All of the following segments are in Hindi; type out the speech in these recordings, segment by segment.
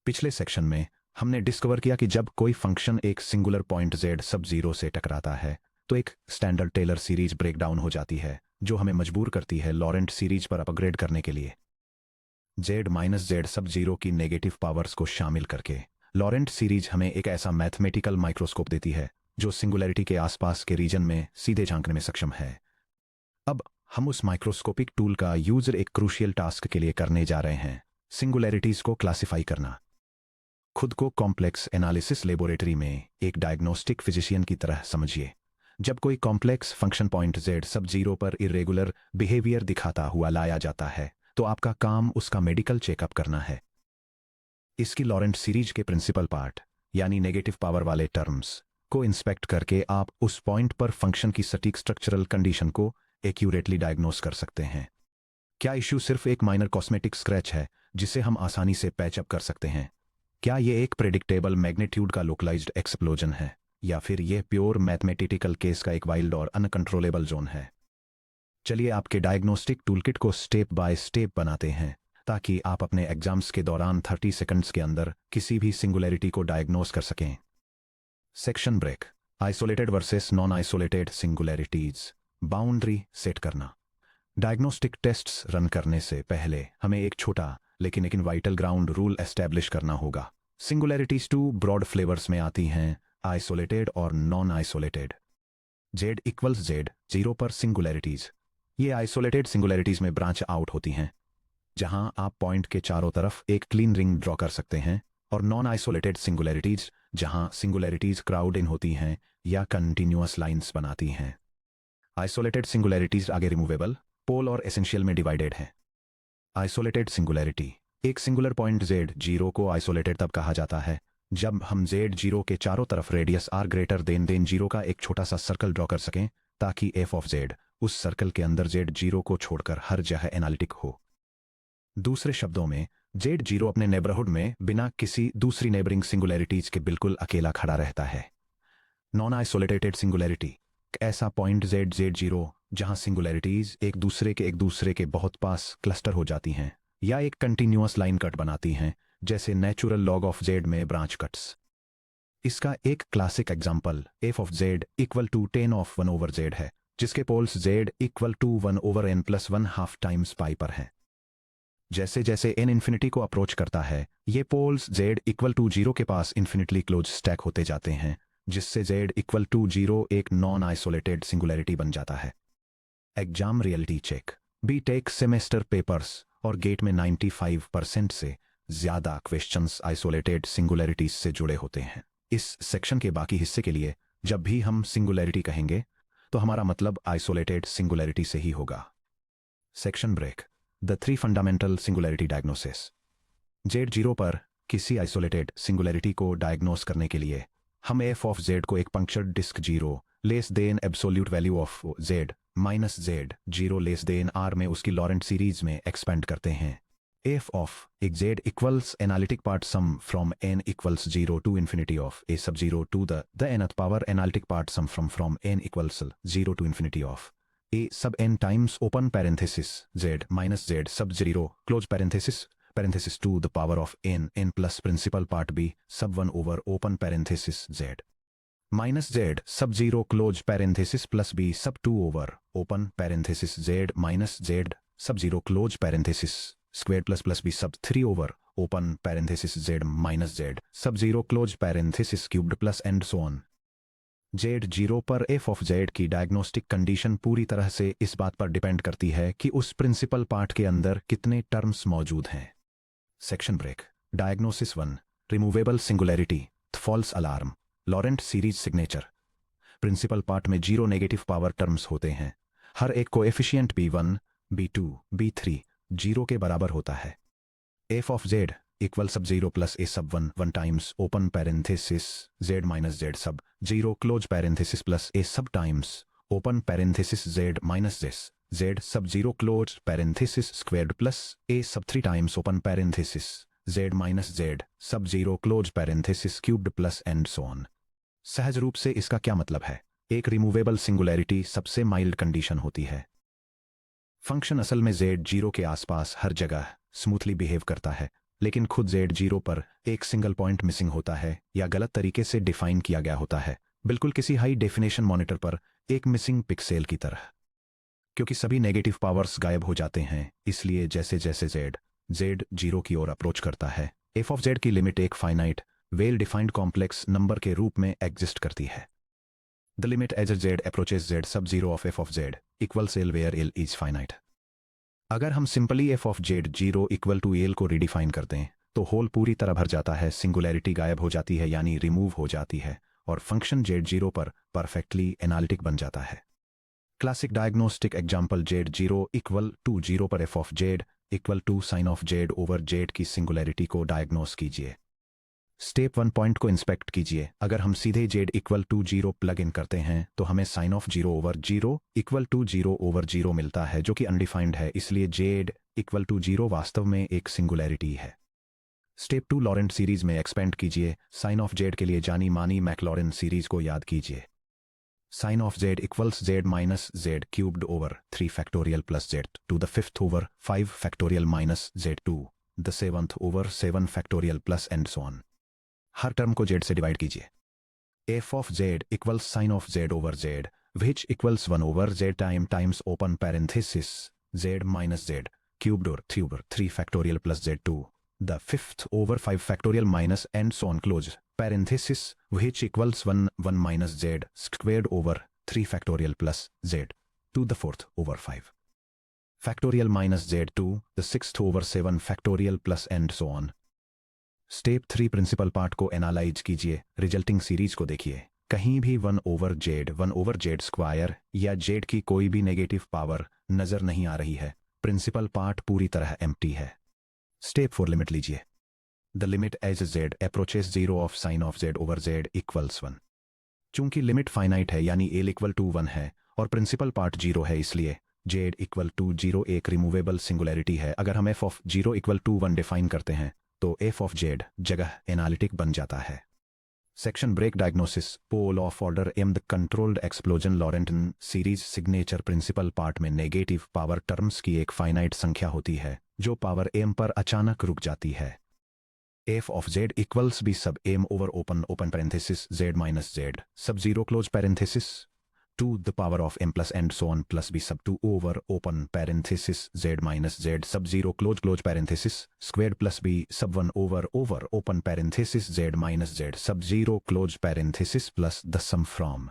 पिछले सेक्शन में हमने डिस्कवर किया कि जब कोई फंक्शन एक singular point z sub zero से टकराता है तो एक स्टैंडर्ड टेलर सीरीज ब्रेकडाउन हो जाती है जो हमें मजबूर करती है लॉरेंट सीरीज पर अपग्रेड करने के लिए। z माइनस जेड सब जीरो की नेगेटिव पावर्स को शामिल करके लॉरेंट सीरीज हमें एक ऐसा मैथमेटिकल माइक्रोस्कोप देती है जो सिंगुलैरिटी के आसपास के रीजन में सीधे झांकने में सक्षम है। अब हम उस माइक्रोस्कोपिक टूल का यूजर एक क्रूशियल टास्क के लिए करने जा रहे हैं, सिंगुलैरिटीज को क्लासिफाई करना। खुद को कॉम्प्लेक्स एनालिसिस लेबोरेटरी में एक डायग्नोस्टिक फिजिशियन की तरह समझिए। जब कोई complex function point z sub zero पर इरेगुलर बिहेवियर दिखाता हुआ लाया जाता है तो आपका काम उसका मेडिकल चेकअप करना है। इसकी लॉरेंट सीरीज के प्रिंसिपल पार्ट यानी नेगेटिव पावर वाले टर्म्स को इंस्पेक्ट करके आप उस पॉइंट पर फंक्शन की सटीक स्ट्रक्चरल कंडीशन को एक्यूरेटली डायग्नोस कर सकते हैं। क्या इश्यू सिर्फ एक माइनर कॉस्मेटिक स्क्रैच है जिसे हम आसानी से पैचअप कर सकते हैं? क्या ये एक प्रेडिक्टेबल मैग्नीट्यूड का लोकलाइज्ड एक्सप्लोजन है या फिर यह प्योर मैथमेटिकल केस का एक वाइल्ड और अनकंट्रोलेबल जोन है? चलिए आपके डायग्नोस्टिक टूलकिट को स्टेप बाय स्टेप बनाते हैं ताकि आप अपने एग्जाम्स के दौरान 30 सेकंड्स के अंदर किसी भी सिंगुलैरिटी को डायग्नोस कर सकें। Section break. Isolated versus non isolated singularities. Boundary set करना। डायग्नोस्टिक टेस्ट्स रन करने से पहले हमें एक छोटा लेकिन वाइटल ग्राउंड रूल एस्टैब्लिश करना होगा। सिंगुलैरिटीज टू ब्रॉड फ्लेवर्स में आती हैं, आइसोलेटेड और non isolated. z equals Z zero पर सिंगुलैरिटीज। ये आइसोलेटेड सिंगुलैरिटीज में ब्रांच आउट होती हैं जहां आप पॉइंट के चारों तरफ एक क्लीन रिंग ड्रॉ कर सकते हैं, और नॉन आइसोलेटेड सिंगुलैरिटीज जहां सिंगुलैरिटीज क्राउड इन होती हैं या कंटिन्यूअस लाइंस बनाती हैं। आइसोलेटेड सिंगुलैरिटीज आगे रिमूवेबल, पोल और एसेंशियल में डिवाइडेड हैं। Isolated singularity. एक सिंगुलर पॉइंट z जीरो को आइसोलेटेड तब कहा जाता है जब हम z जीरो के चारों तरफ radius r greater than zero का एक छोटा सा सर्कल ड्रॉ कर सकें ताकि f ऑफ z उस सर्कल के अंदर z जीरो को छोड़कर हर जगह एनालिटिक हो। दूसरे शब्दों में z जीरो अपने नेबरहुड में बिना किसी दूसरी नेबरिंग सिंगुलैरिटीज के बिल्कुल अकेला खड़ा रहता है। नॉन आइसोलेटेड सिंगुलैरिटी ऐसा पॉइंट z जीरो जहां सिंगुलैरिटीज एक दूसरे के बहुत पास क्लस्टर हो जाती हैं या एक कंटिन्यूअस लाइन कट बनाती हैं, जैसे नेचुरल लॉग ऑफ z में ब्रांच कट्स। इसका एक classic example f of z equal to 10 of 1 over z है, जिसके poles z equal to 1 over n plus 1/2 times pi पर हैं। जैसे जैसे n इन्फिनिटी को अप्रोच करता है ये poles z equal to zero के पास इन्फिनिटली क्लोज स्टैक होते जाते हैं, जिससे z इक्वल टू जीरो एक नॉन आइसोलेटेड सिंगुलैरिटी बन जाता है। Exam reality check. BTech semester papers और गेट में 95% से ज्यादा क्वेश्चंस आइसोलेटेड सिंगुलैरिटीज से जुड़े होते हैं। इस सेक्शन के बाकी हिस्से के लिए जब भी हम सिंगुलैरिटी कहेंगे तो हमारा मतलब आइसोलेटेड सिंगुलैरिटी से ही होगा। Section break. The 3 fundamental singularity diagnosis. z zero पर किसी आइसोलेटेड सिंगुलैरिटी को डायग्नोस करने के लिए हम f ऑफ z को एक punctured disc zero less than absolute value of z minus z zero less than r में उसकी लॉरेंट सीरीज में एक्सपेंड करते हैं। f ऑफ एक z equals analytic part sum from n equals zero to infinity of a sub zero to the nth power analytic part sum from n equals zero to infinity of a sub n times open parenthesis z minus z sub zero close parenthesis to the power of n plus principal part b sub 1 over open parenthesis z minus z sub zero close parenthesis plus b सब 2 over open parenthesis z minus z sub zero close parenthesis square plus b सब 3 over open parenthesis z minus z sub zero close parenthesis cubed plus and so on. z zero पर f ऑफ z की डायग्नोस्टिक कंडीशन पूरी तरह से इस बात पर डिपेंड करती है कि उस प्रिंसिपल पार्ट के अंदर कितने टर्म्स मौजूद हैं। Section break. Diagnosis 1। Removable singularity, false alarm, Laurent series signature. Principal part में जीरो नेगेटिव पावर टर्म्स होते हैं। हर एक coefficient b1, b2, b3 zero के बराबर होता है। f ऑफ z इक्वल सब जीरो प्लस a सब 1 times open parenthesis z minus z sub zero close parenthesis plus a सब times open parenthesis z minus z sub zero close parenthesis squared plus a सब 3 times open parenthesis z minus z sub zero close parenthesis cubed plus and so on. सहज रूप से इसका क्या मतलब है? एक रिमूवेबल सिंगुलैरिटी सबसे माइल्ड कंडीशन होती है। फंक्शन असल में z जीरो के आसपास हर जगह स्मूथली बिहेव करता है, लेकिन खुद Z0 पर एक सिंगल पॉइंट मिसिंग होता है या गलत तरीके से डिफाइन किया गया होता है, बिल्कुल किसी हाई डेफिनेशन मॉनिटर पर एक मिसिंग पिक्सेल की तरह। क्योंकि सभी नेगेटिव पावर्स गायब हो जाते हैं, इसलिए जैसे जैसे Z0 की ओर अप्रोच करता है, f ऑफ Z की लिमिट एक finite well defined complex number के रूप में एग्जिस्ट करती है। The limit as Z approaches Z sub zero of f of Z equals L where L is finite. अगर हम simply f of Z0 equal to L को रिडिफाइन करते हैं तो होल पूरी तरह भर जाता है, सिंगुलैरिटी गायब हो जाती है यानी रिमूव हो जाती है, और फंक्शन Z0 पर परफेक्टली एनालिटिक बन जाता है। Classic diagnostic example Z0 equal to 0 पर f of Z equal to sine of Z over Z की सिंगुलैरिटी को डायग्नोस कीजिए। स्टेप 1 पॉइंट को इंस्पेक्ट कीजिए। अगर हम सीधे Z equal to 0 plug in करते हैं तो हमें sine of 0 over 0 equal to 0 over 0 मिलता है, जो कि अनडिफाइंड है, इसलिए Z इक्वल टू 0 वास्तव में एक सिंगुलैरिटी है। स्टेप 2 लॉरेंट सीरीज में एक्सपेंड कीजिए। साइन ऑफ Z के लिए जानी मानी मैकलॉरेन सीरीज को याद कीजिए। Sine of Z equals Z minus Z cubed over 3 factorial plus Z to the 5th over 5 factorial minus Z to the 7th over 7 factorial plus and so on. हर टर्म को Z से डिवाइड कीजिए। f of Z equals sine of Z over Z which equals 1 over Z times open parenthesis Z minus Z cubed over 3 factorial plus Z to the 5th over 5 factorial minus and so on close parenthesis which equals 1 minus Z squared over 3 factorial plus Z to the 4th over 5 factorial minus Z to the 6th over 7 factorial plus and so on। Step 3 principal part को एनालाइज कीजिए। रिजल्टिंग सीरीज को देखिए। कहीं भी 1 ओवर Z स्क्वायर या Z की कोई भी नेगेटिव पावर नजर नहीं आ रही है। प्रिंसिपल पार्ट पूरी तरह एम्प्टी है। स्टेप 4 लिमिट लीजिए। The limit as Z approaches 0 of sin of Z over Z equals 1। चूंकि लिमिट फाइनाइट है यानी L इक्वल टू 1 है और प्रिंसिपल पार्ट 0 है, इसलिए Z इक्वल टू 0 एक रिमूवेबल सिंगुलैरिटी है। अगर हम f of 0 equal to 1 define करते हैं तो f ऑफ Z जगह एनालिटिक बन जाता है। Section break diagnosis pole of order m the controlled explosion Laurent series signature principal part में नेगेटिव पावर टर्म्स की एक फाइनाइट संख्या होती है जो पावर m पर अचानक रुक जाती है। f of Z equals b sub m over open parenthesis Z minus Z sub 0 close parenthesis to the power of m plus and so on plus b sub 2 over open parenthesis Z minus Z sub 0 close parenthesis squared plus b sub 1 over open parenthesis Z minus Z sub 0 close parenthesis plus the sum from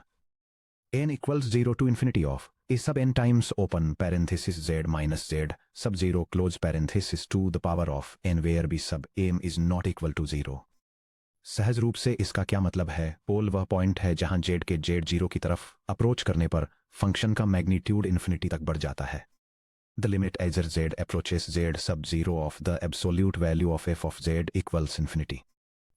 n equals 0 to infinity of a sub n times open parenthesis Z minus Z sub 0 close parenthesis to the power of n where b sub m is not equal to 0। सहज रूप से इसका क्या मतलब है? पोल वह पॉइंट है जहां Z के Z0 की तरफ अप्रोच करने पर फंक्शन का मैग्नीट्यूड इन्फिनिटी तक बढ़ जाता है। The limit as Z approaches Z sub 0 of the absolute value of f of Z equals infinity.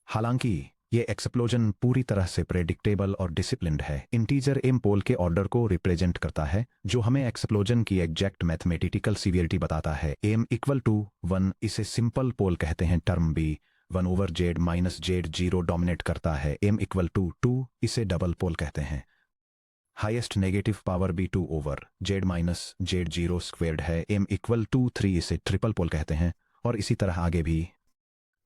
हालांकि ये एक्सप्लोजन पूरी तरह से प्रेडिक्टेबल और डिसिप्लिन्ड है। इंटीजर m पोल के ऑर्डर को रिप्रेजेंट करता है जो हमें एक्सप्लोजन की एग्जैक्ट मैथमेटिकल सीवियरिटी बताता है। m इक्वल टू 1 इसे सिंपल पोल कहते हैं। Term b 1 over Z minus Z0 dominate करता है। m इक्वल टू 2 इसे डबल पोल कहते हैं। Highest negative power b 2 over Z minus Z0 squared है। m इक्वल टू 3 इसे ट्रिपल पोल कहते हैं, और इसी तरह आगे भी।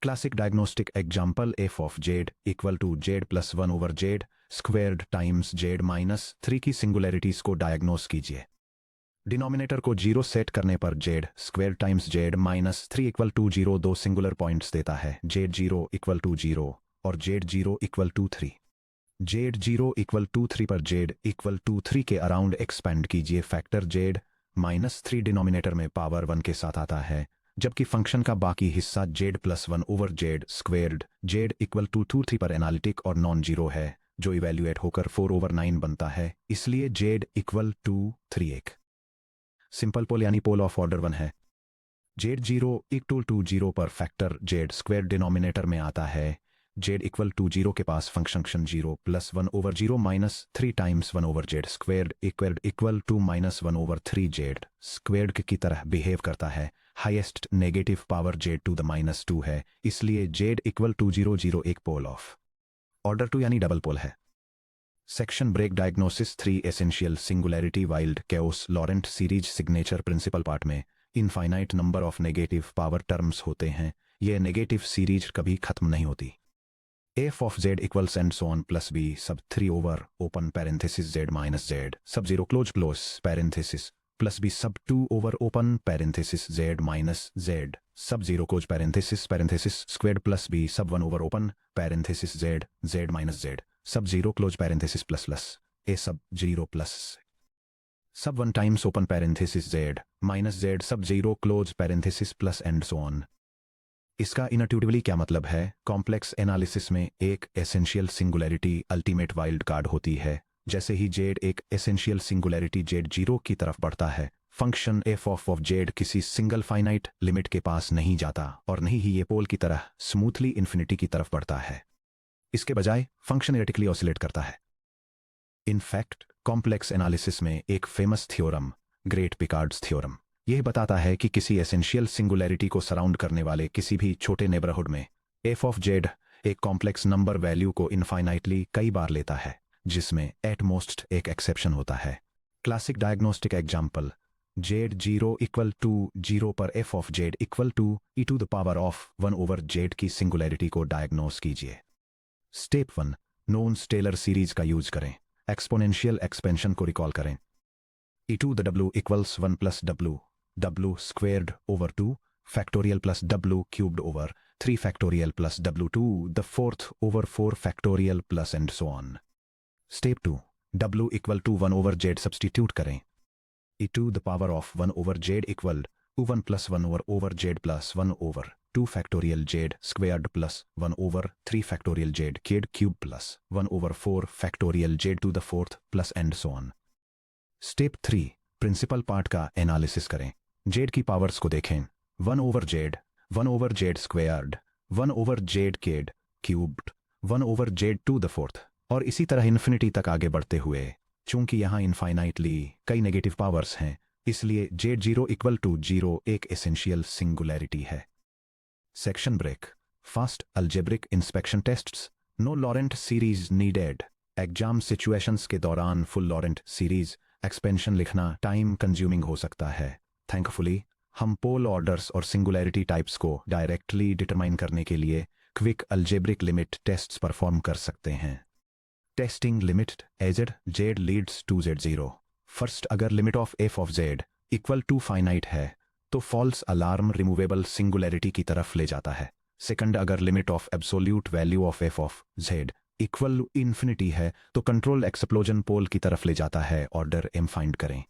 Classic diagnostic example f of Z equal to Z plus 1 over Z squared times Z minus 3 की सिंगुलैरिटीज को डायग्नोस कीजिए। डिनोमिनेटर को 0 सेट करने पर Z square times Z minus 3 equal to 0 दो सिंगुलर पॉइंट्स देता है, Z0 इक्वल टू 0 और Z0 equal to 3। Z0 equal to 3 पर Z इक्वल टू 3 के अराउंड एक्सपेंड कीजिए। फैक्टर Z माइनस 3 डिनोमिनेटर में पावर 1 के साथ आता है, जबकि फंक्शन का बाकी हिस्सा Z plus 1 over Z squared Z equal to 3 पर एनालिटिक और नॉन जीरो है, जो इवेल्युएट होकर 4 ओवर 9 बनता है, इसलिए Z इक्वल टू 3 एक सिंपल पोल यानी पोल ऑफ ऑर्डर 1 है। Z0 इक्वल टू 0 पर फैक्टर Z स्क्वेयर डिनोमिनेटर में आता है। Z इक्वल टू 0 के पास function 0 plus 1 over 0 minus 3 times 1 over Z squared equal to minus 1 over 3 Z squared की तरह बिहेव करता है। Highest negative power Z to the minus 2 है, इसलिए Z इक्वल टू 0 0 एक पोल ऑफ ऑर्डर 2 यानी डबल पोल है। Section break diagnosis 3 essential singularity wild chaos Laurent series signature principal part में infinite number of negative power terms होते हैं। ये नेगेटिव सीरीज कभी खत्म नहीं होती। f of z equals and so on plus b sub 3 over open parenthesis z minus z sub 0 close parenthesis plus b sub 2 over open parenthesis z minus z sub 0 close parenthesis squared plus b sub 1 over open parenthesis z minus z sub 0 close parenthesis plus a sub 0 plus sub 1 times open parenthesis z minus z sub 0 close parenthesis plus and so on। इसका इनट्यूटिवली क्या मतलब है? कॉम्प्लेक्स एनालिसिस में एक essential singularity ultimate wild card होती है। जैसे ही जेड एक एसेंशियल सिंगुलैरिटी जेड जीरो की तरफ बढ़ता है, फंक्शन एफ ऑफ जेड किसी सिंगल फाइनाइट लिमिट के पास नहीं जाता और नहीं ही ये पोल की तरह स्मूथली इन्फिनिटी की तरफ बढ़ता है। इसके बजाय फंक्शन एरेटिकली ऑसिलेट करता है। इनफैक्ट कॉम्प्लेक्स एनालिसिस में एक famous theorem, great Picard's theorem, यह बताता है कि किसी एसेंशियल सिंगुलैरिटी को सराउंड करने वाले किसी भी छोटे नेबरहुड में एफ ऑफ जेड एक कॉम्प्लेक्स नंबर वैल्यू को इनफाइनाइटली कई बार लेता है, जिसमें एट मोस्ट एक एक्सेप्शन होता है। Classic diagnostic example, z zero equal to zero पर f of Z equal to e to the power of 1 over z की सिंगुलैरिटी को डायग्नोस कीजिए। स्टेप 1, नोन्स टेलर सीरीज का यूज करें। एक्सपोनेंशियल एक्सपेंशन को रिकॉल करें। ई टू द डब्ल्यू equals 1 plus w squared over 2 factorial plus w cubed over 3 factorial plus w2 the fourth over 4 factorial plus and so on। Step 2, w equal to 1 over z substitute करें। e to the power of 1 over z equal to 1 plus 1 over z plus 1 over 2 factorial z squared plus 1 over 3 factorial z cubed plus 1 over 4 factorial z to the fourth plus and so on। Step 3, principal part का एनालिसिस करें। जेड की पावर्स को देखें। 1 over Z squared, 1 over Z Z cubed, 1 over Z to the fourth, और इसी तरह इन्फिनिटी तक आगे बढ़ते हुए। चूंकि यहाँ इनफाइनाइटली कई नेगेटिव पावर्स हैं, इसलिए Z zero equal to zero एक एसेंशियल सिंगुलैरिटी है। Section break. Fast algebraic inspection tests. No Laurent series needed. Exam situations के दौरान फुल लॉरेंट सीरीज एक्सपेंशन लिखना टाइम कंज्यूमिंग हो सकता है। थैंकफुली हम पोल ऑर्डर्स और सिंगुलैरिटी टाइप्स को डायरेक्टली डिटरमाइन करने के लिए quick algebraic limit tests perform कर सकते हैं। Testing limit as Z Z leads to Z zero. First, अगर limit of F of Z equal to finite है तो फॉल्स अलार्म रिमूवेबल सिंगुलैरिटी की तरफ ले जाता है। सेकंड, अगर limit of absolute value of F of Z equal to infinity है तो कंट्रोल एक्सप्लोजन पोल की तरफ ले जाता है। ऑर्डर एम फाइंड करें।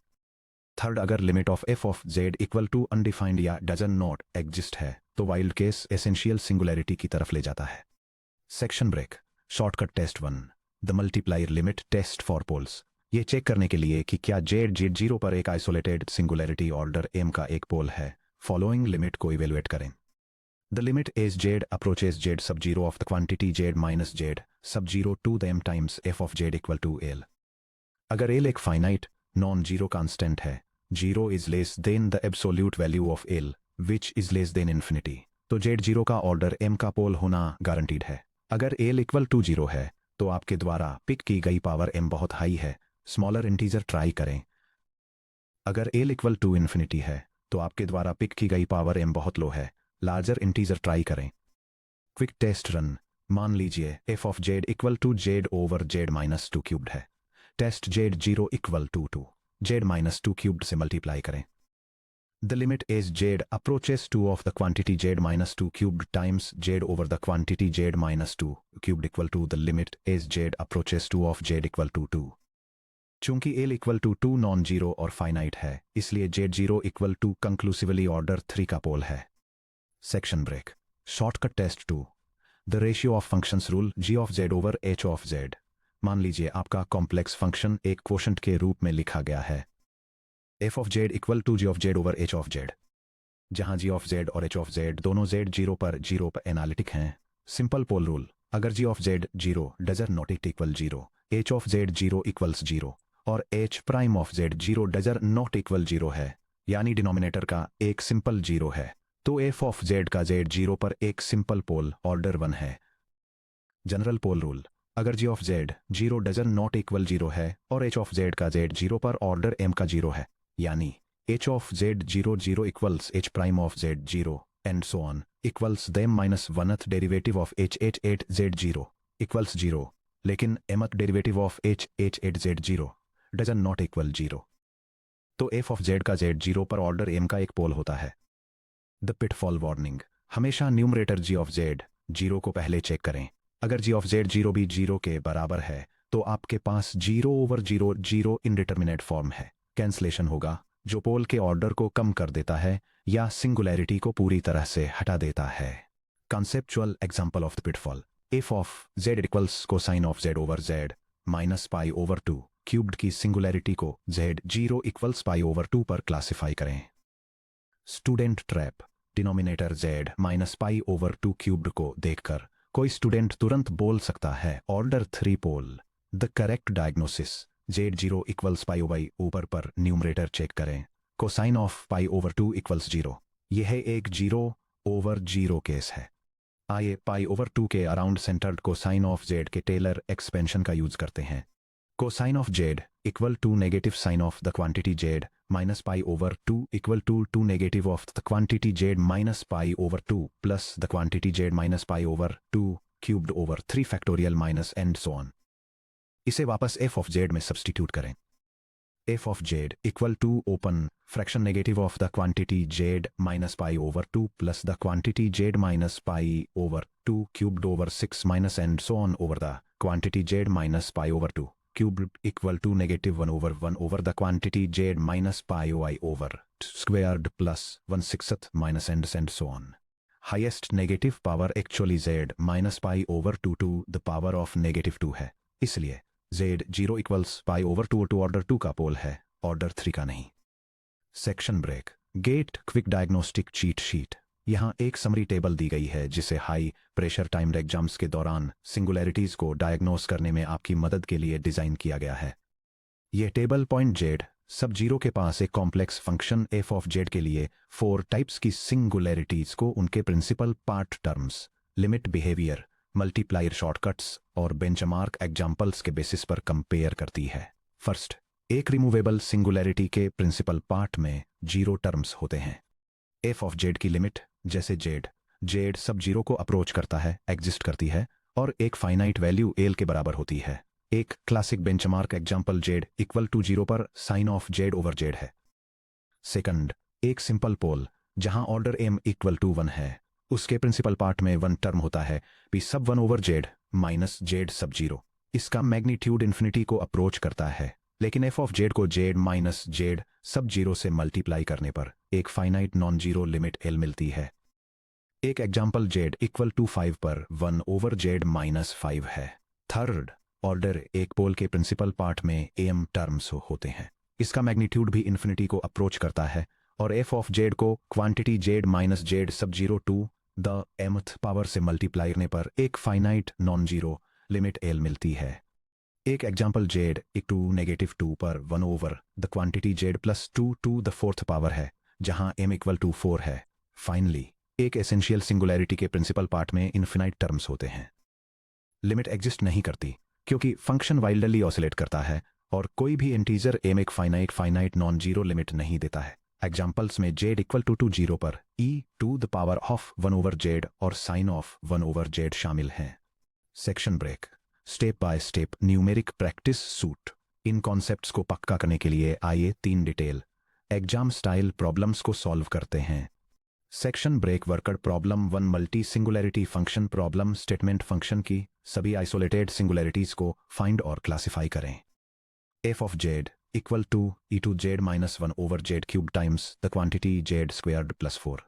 थर्ड, अगर limit of F of Z equal to undefined या डजन नॉट एग्जिस्ट है तो वाइल्ड केस एसेंशियल सिंगुलैरिटी की तरफ ले जाता है। Section break. Shortcut test 1, the multiplier limit test for poles. ये चेक करने के लिए कि क्या जेड जेड जीरो पर एक आइसोलेटेड सिंगुलैरिटी ऑर्डर एम का एक पोल है, फॉलोइंग लिमिट को इवेलुएट करें। The limit as z approaches z sub 0 of the quantity z minus z sub 0 to the m times f of z equal to L। अगर L एक फाइनाइट नॉन जीरो कांस्टेंट है, 0 is less than the absolute value of L which is less than infinity, तो z जीरो का ऑर्डर m का पोल होना गारंटीड है। अगर L इक्वल टू 0 है तो आपके द्वारा पिक की गई पावर m बहुत हाई है, स्मॉलर इंटीजर ट्राई करें। अगर L इक्वल टू इन्फिनिटी है तो आपके द्वारा पिक की गई पावर m बहुत लो है, लार्जर इंटीजर ट्राई करें। Quick test run. मान लीजिए f of Z equal to z over z minus two cubed है। Test z zero equal to z minus two cubed से मल्टीप्लाई करें। The limit as z approaches two of the quantity z minus two cubed times z over the quantity z minus two cubed equal to the limit as z approaches two of Z equal to 2। चूंकि L equal to 2 non zero और फाइनाइट है, इसलिए Z zero equal to conclusively order 3 का पोल है। Section break. Shortcut test 2, the ratio of functions rule G of Z over H of Z. मान लीजिए आपका कॉम्प्लेक्स फंक्शन एक क्वोशंट के रूप में लिखा गया है, f of Z equal to g of Z over H of z, जहां जी ऑफ जेड और एच ऑफ जेड दोनों जेड जीरो पर एनालिटिक हैं। सिंपल पोल रूल, अगर g of z zero doesn't not equal zero, h of z zero equals zero और h prime of z zero doesn't not equal zero है, यानी डिनोमिनेटर का एक सिंपल जीरो है, तो एफ ऑफ जेड का जेड जीरो पर एक सिंपल पोल ऑर्डर 1 है। जनरल पोल रूल, अगर g of z zero doesn't not equal zero है और एच ऑफ जेड का जेड जीरो पर ऑर्डर एम का जीरो है, यानी h of z zero zero equals h prime of z zero, and so on equals them minus 1th derivative of h8z0 equals 0, लेकिन mth derivative of h8z0 does not equal 0. तो f of z का z0 पर ऑर्डर m का एक पोल होता है. The pitfall warning. हमेशा न्यूमरेटर g of z 0 को पहले चेक करें. अगर g of z0 भी 0 के बराबर है तो आपके पास 0/0 इनडिटर्मिनेट फॉर्म है. कैंसलेशन होगा जो पोल के ऑर्डर को कम कर देता है या सिंगुलैरिटी को पूरी तरह से हटा देता है. Conceptual example of the pitfall. f of z equals cosine of z over z minus pi over 2 cubed की सिंगुलैरिटी को z0 इक्वल्स पाई ओवर 2 पर क्लासिफाई करें. Student trap. Denominator z minus pi over 2 cubed को देखकर कोई स्टूडेंट तुरंत बोल सकता है order 3 pole. The correct diagnosis. z0 equals pi over ऊपर पर न्यूमरेटर चेक करें. Cosine of pi over 2 equals 0. यह एक 0/0 केस है. आइए पाई ओवर 2 के around centred cosine of z के टेलर एक्सपेंशन का यूज करते हैं. Cosine of z equal to negative sine of the quantity z minus pi over 2 equal to negative of the quantity z minus pi over 2 plus the quantity z minus pi over 2 cubed over 3 factorial minus and so on. इसे वापस f ऑफ z में सब्स्टिट्यूट करें. f of z equal to open fraction negative of the quantity z minus pi over 2 plus the quantity z minus pi over 2 cubed over 6 minus and so on over the quantity z minus pi over 2 cubed equal to negative 1/1 over the quantity z minus pi y over squared plus 1/6 minus and so on. Highest negative power actually z minus pi over 2 to the power of negative 2 है. इसलिए z0 equals pi over 2 two order 2 का पोल है, ऑर्डर 3 का नहीं. Section break. GATE quick diagnostic cheat sheet. यहाँ एक समरी टेबल दी गई है जिसे हाई प्रेशर टाइम्ड एग्जाम्स के दौरान सिंगुलैरिटीज को डायग्नोस करने में आपकी मदद के लिए डिजाइन किया गया है. यह table point z sub zero के पास एक complex function f of z के लिए 4 टाइप्स की सिंगुलैरिटीज को उनके principal part terms, limit behaviour, multiplier shortcuts और बेंचमार्क एग्जाम्पल्स के बेसिस पर कंपेयर करती है. फर्स्ट, एक रिमूवेबल सिंगुलैरिटी के प्रिंसिपल पार्ट में 0 टर्म्स होते हैं. f ऑफ z की लिमिट जैसे z सब जीरो को अप्रोच करता है, एग्जिस्ट करती है और एक फाइनाइट वैल्यू l के बराबर होती है. एक classic benchmark example z equal to 0 पर sine of z over z है. सेकंड, एक सिंपल पोल जहां ऑर्डर m इक्वल टू 1 है, उसके प्रिंसिपल पार्ट में 1 टर्म होता है p सब 1 over z minus z sub 0. इसका मैग्नीट्यूड इन्फिनिटी को अप्रोच करता है, लेकिन f ऑफ z को z माइनस z सब 0 से मल्टीप्लाई करने पर एक finite non zero limit l मिलती है. एक एग्जाम्पल z इक्वल टू 5 पर 1 ओवर z माइनस 5 है. थर्ड, ऑर्डर एक पोल के प्रिंसिपल पार्ट में am टर्म्स होते हैं. इसका मैग्नीट्यूड भी इन्फिनिटी को अप्रोच करता है और f ऑफ z को quantity z minus z sub 0 to the mth power से मल्टीप्लाई करने पर एक finite non zero limit l मिलती है. एक एग्जाम्पल z टू नेगेटिव 2 पर 1 over the quantity z plus 2 to the 4th power है, जहां m इक्वल टू 4 है. फाइनली, एक एसेंशियल सिंगुलैरिटी के प्रिंसिपल पार्ट में इन्फिनाइट टर्म्स होते हैं. लिमिट एग्जिस्ट नहीं करती क्योंकि फंक्शन वाइल्डली ऑसिलेट करता है और कोई भी इंटीजर m एक फाइनाइट नॉन जीरो लिमिट नहीं देता है. एग्जाम्पल्स में z इक्वल टू 0 पर e to the power of 1 over z और साइन ऑफ 1 ओवर z शामिल हैं. Section break. Step by step numeric practice suite. इन कॉन्सेप्ट्स को पक्का करने के लिए आइए 3 डिटेल एग्जाम स्टाइल प्रॉब्लम्स को सॉल्व करते हैं. Section break. Worked problem 1. Multi singularity function problem. Statement function की सभी आइसोलेटेड सिंगुलैरिटीज को फाइंड और क्लासिफाई करें. f of z equal to e to z minus 1 over z cube times the quantity z squared plus 4.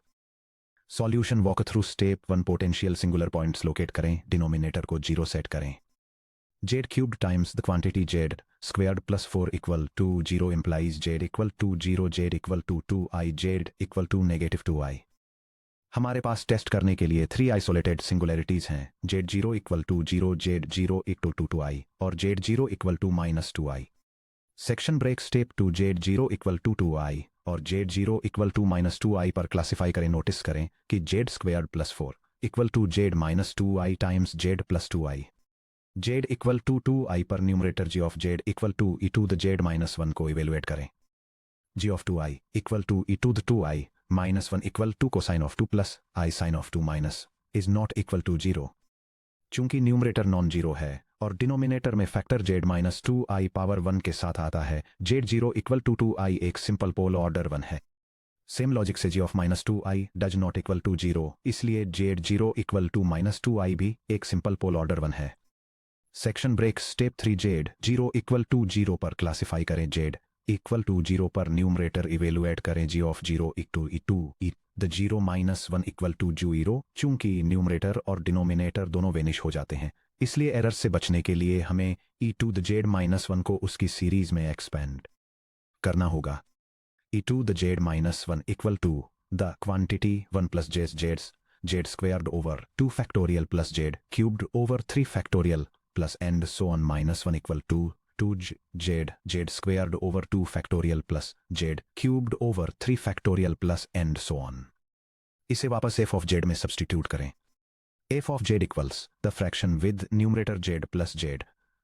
Solution. Walk through step 1. Potential singular points locate करें, डिनोमिनेटर को 0 सेट करें. z cube times the quantity z squared plus 4 equal to 0 implies z equal to 0, z equal to 2i, z equal to negative 2i. हमारे पास टेस्ट करने के लिए 3 आइसोलेटेड सिंगुलैरिटीज हैं. z0 equal to 0, z0 equal to 2i और z0 equal to minus 2i. Section break. Step 2. z0 equal to 2i और z0 equal to minus 2i पर क्लासिफाई करें. नोटिस करें कि z squared plus 4 equal to z minus 2i times z plus 2i. z equal to 2i पर numerator g of z equal to e to the z minus 1 को इवेलुएट करें. g of 2i equal to e to the 2i -1 equal to cosine of 2 plus I sine of 2 minus is not equal to 0. चूंकि न्यूमरेटर नॉन जीरो है और डिनोमिनेटर में factor z minus 2i power 1 के साथ आता है, z0 इक्वल टू 2i एक सिंपल पोल ऑर्डर 1 है। सेम लॉजिक से g of minus 2i does not equal to 0, इसलिए z0 equal to minus 2i भी एक सिंपल पोल ऑर्डर 1 है। Section break step 3 z0 equal to 0 पर क्लासिफाई करें, z इक्वल टू 0 पर न्यूमरेटर इवेलुएट करें g of 0 the 0 minus 1 equal to 0। चूंकि न्यूमरेटर और डिनोमिनेटर दोनों वेनिश हो जाते हैं, इसलिए एरर से बचने के लिए हमें e2 द z माइनस 1 को उसकी सीरीज में एक्सपेंड करना होगा। e2 the z minus 1 equal to the quantity 1 plus z squared over 2 factorial plus z cubed over 3 factorial plus and so on minus 1 equal to 2z squared over 2 factorial plus z cubed over 3 factorial plus and so on। इसे वापस f of z में सब्स्टिट्यूट करें। f of z equals the fraction with numerator z plus z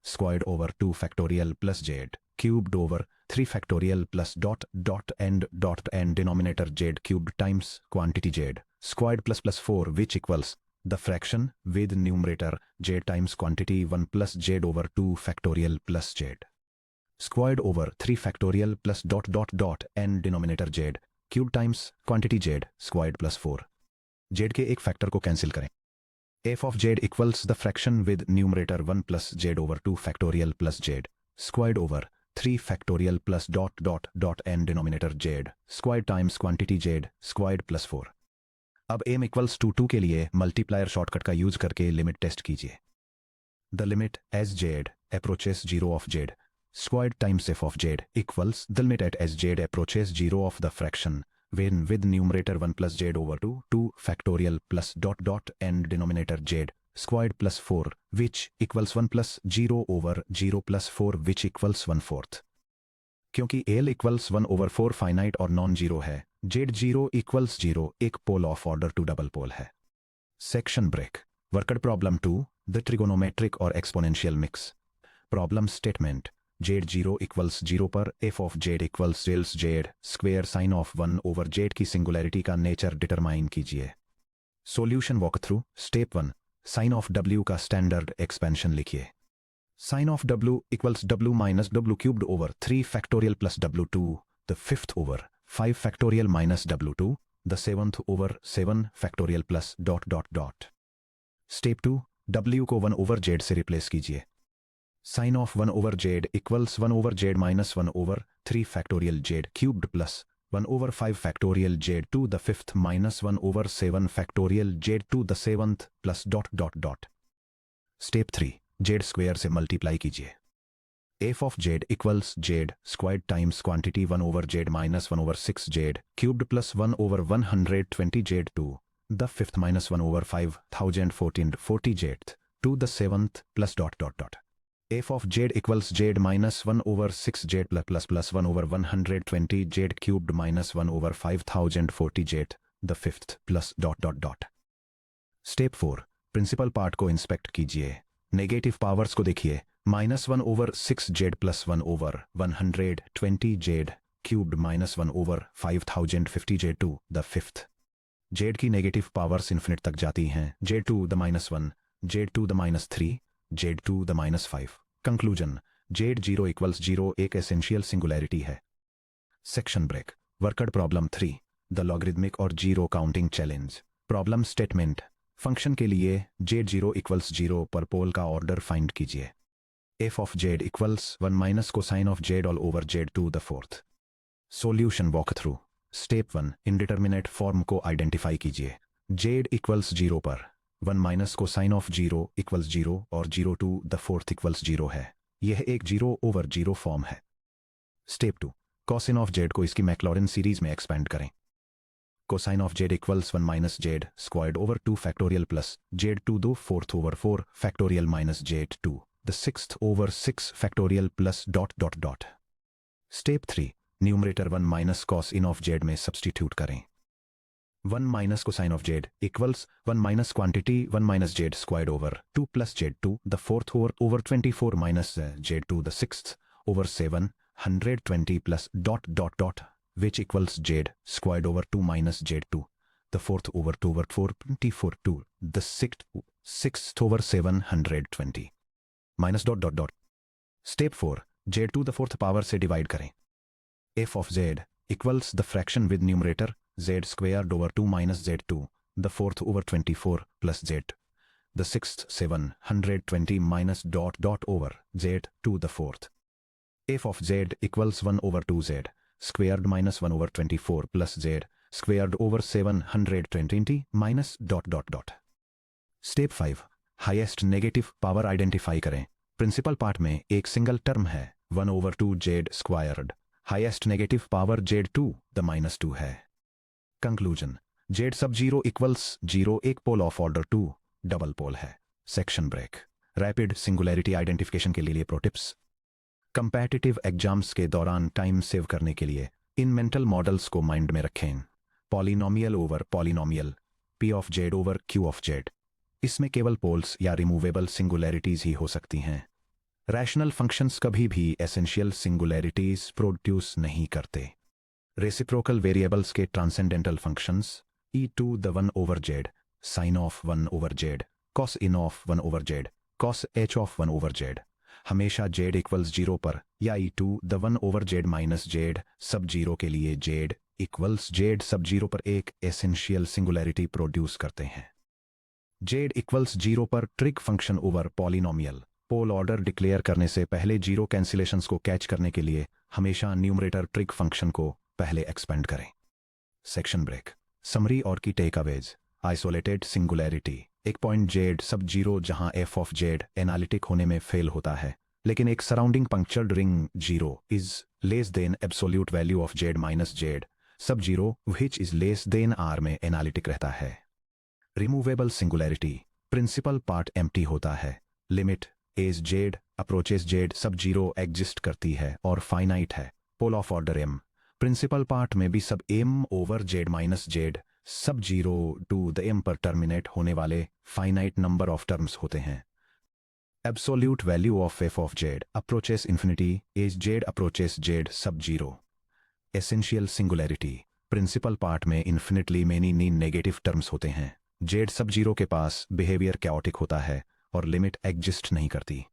squared over 2 factorial plus z cubed over 3 factorial plus dot and denominator z cubed times quantity z squared plus 4 which equals the fraction with numerator z times quantity 1 plus z over 2 factorial plus z squared over 3 factorial plus dot and denominator z cube times quantity z squared plus 4। z के एक फैक्टर को कैंसिल करें। f of z equals the fraction with numerator 1 plus z over 2 factorial plus z squared over 3 factorial plus dot and denominator z squared times quantity z squared plus 4। अब m इक्वल्स टू 2 के लिए मल्टीप्लायर शॉर्टकट का यूज करके लिमिट टेस्ट कीजिए। The limit as z approaches 0 of z squared times f of z equals the limit at as z approaches 0 of the fraction when with numerator 1 plus z over 2 factorial plus dot and denominator z squared plus 4 which equals 1 plus 0 over 0 plus 4 which equals 1/4। क्योंकि l इक्वल्स 1 over 4 फाइनाइट और नॉन जीरो है, z0 इक्वल्स 0 एक pole of order 2 double pole है। Section break worked problem 2 the trigonometric और exponential mix. Problem statement z0 equals 0 पर f ऑफ z इक्वल्स डेल्स z square sine of 1 over z की सिंगुलैरिटी का नेचर डिटरमाइन कीजिए। Solution walk through step 1 sine of w का स्टैंडर्ड एक्सपेंशन लिखिए। Sin of w equals w minus w cubed over 3 factorial plus w2 the 5th over 5 factorial minus w2 the 7th over 7 factorial plus dot। Step 2 w को 1 over z से रिप्लेस कीजिए। Sin of 1 over z equals 1 over z minus 1 over 3 factorial z cubed plus 1 over 5 factorial z to the 5th minus 1 over 7 factorial z to the 7th plus dot। Step 3 z square से मल्टीप्लाई कीजिए। f of z equals z squared times quantity 1 over z minus 1 over 6 z cubed plus 1 over 120 z to the 5th minus 1 over 5014 40 z to the 7th plus dot। f of z equals z minus 1 over 6 z plus 1 over 120 z cubed minus 1 over 5040 z the 5th plus dot। Step 4 principal part को इंस्पेक्ट कीजिए। नेगेटिव पावर्स को देखिए। -1 over 6 z plus 1 over 120 z cubed -1 over 5050 z to the 5th। z की नेगेटिव पावर्स इन्फिनिट तक जाती हैं। z to the -1 z to the -3 z to the -5। Conclusion z0 equals 0 एक एसेंशियल सिंगुलैरिटी है। Section break worked problem 3 the logarithmic और zero counting challenge. Problem statement function के लिए z0 इक्वल्स 0 पर पोल का ऑर्डर फाइंड कीजिए। f of z equals 1 minus cosine of z all over z to the 4th। Solution walk through step 1 indeterminate form को आइडेंटिफाई कीजिए। z इक्वल्स 0 पर 1 माइनस कोसाइन ऑफ 0 इक्वल्स 0 और 0 टू द 4th इक्वल्स 0 है। यह एक 0 ओवर 0 फॉर्म है। स्टेप 2 कोसाइन ऑफ z को इसकी मैक्लॉरिन सीरीज में एक्सपेंड करें। cosine of z equals 1 minus z squared over 2 factorial plus z to the 4th over 4 factorial minus z to the 6th over 6 factorial plus dot। Step 3 numerator 1 minus cos in of z में सब्स्टिट्यूट करें। 1 minus cosine of z equals 1 minus quantity 1 minus z squared over 2 plus z to the 4th over 24 minus z to the 6th over 7 120 plus dot which equals z squared over 2 minus z2, the fourth over 2 over 424 2, the sixth over 720 minus dot dot dot. Step 4, z2 the fourth power से डिवाइड करें. f of z equals the fraction with numerator z squared over 2 minus z2, the fourth over 24 plus z, the sixth 720 minus dot dot over z2 the fourth. f of z equals 1 over 2z squared minus 1 over 24 plus z squared over 720 minus dot dot dot. Step 5, highest negative power identify करें. प्रिंसिपल पार्ट में एक सिंगल टर्म है 1 over 2 z squared. Highest negative power z2 the -2 है. कंक्लूजन, z सब 0 इक्वल्स 0 एक pole of order 2 double pole है. Section break. Rapid singularity identification के लिए प्रो टिप्स. कंपैटिटिव एग्जाम्स के दौरान टाइम सेव करने के लिए इन मेंटल मॉडल्स को माइंड में रखें. Polynomial over polynomial, p of z over q of z. इसमें केवल पोल्स या रिमूवेबल सिंगुलैरिटीज ही हो सकती हैं. रैशनल फंक्शंस कभी भी एसेंशियल सिंगुलैरिटीज प्रोड्यूस नहीं करते. रेसिप्रोकल वेरिएबल्स के transcendental functions e to the 1 over z, sine of 1 over z, cosine of 1 over z, cos h of 1 over z हमेशा z इक्वल्स 0 पर या e to the 1 over z minus z sub 0 के लिए z इक्वल्स z सब 0 पर एक एसेंशियल सिंगुलैरिटी प्रोड्यूस करते हैं. z इक्वल्स 0 पर ट्रिक फंक्शन ओवर पॉलिनोमियल. पोल ऑर्डर डिक्लेयर करने से पहले जीरो कैंसिलेशंस को कैच करने के लिए हमेशा न्यूमरेटर ट्रिक फंक्शन को पहले एक्सपेंड करें. Section break. समरी और की टेक अवेज. आइसोलेटेड सिंगुलैरिटी, एक पॉइंट z सब 0 जहां f ऑफ z एनालिटिक होने में फेल होता है, लेकिन एक surrounding punctured ring 0 is less than absolute value of z minus z sub 0 which is less than r में एनालिटिक रहता है. Removable singularity, principal part empty होता है. Limit as z approaches z sub 0 exist करती है और फाइनाइट है. Pole of order m. Principal part में भी sub m over z minus z sub 0 to the m पर टर्मिनेट होने वाले फाइनाइट नंबर ऑफ टर्म्स होते हैं. Absolute value of f of z approaches infinity as z approaches z sub 0. Essential singularity, principal part में इन्फिनिटली मेनी नेगेटिव टर्म्स होते हैं. z सब 0 के पास बिहेवियर कैओटिक होता है और लिमिट एग्जिस्ट नहीं करती.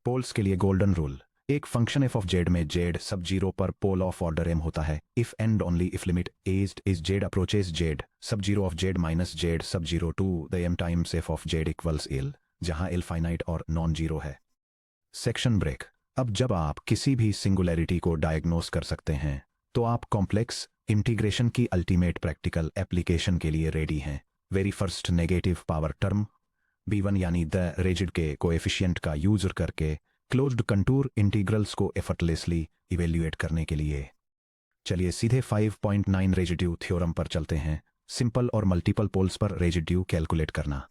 पोल्स के लिए गोल्डन रूल. एक फंक्शन f ऑफ z में z सब 0 पर पोल ऑफ ऑर्डर m होता है if and only if limit as is z approaches z sub 0 of z minus z sub 0 to the m times f of z equals l, जहां l फाइनाइट और नॉन जीरो है. Section break. अब जब आप किसी भी सिंगुलैरिटी को डायग्नोस कर सकते हैं तो आप कॉम्प्लेक्स इंटीग्रेशन की अल्टीमेट प्रैक्टिकल एप्लीकेशन के लिए रेडी हैं. Very first negative power term b1 यानी द रेजिड के कोएफिशिएंट का यूज करके क्लोज्ड कंटूर इंटीग्रल्स को एफर्टलेसली इवेल्युएट करने के लिए. चलिए सीधे 5.9 रेजिड्यू थ्योरम पर चलते हैं. सिंपल और मल्टीपल पोल्स पर रेजिड्यू कैलकुलेट करना.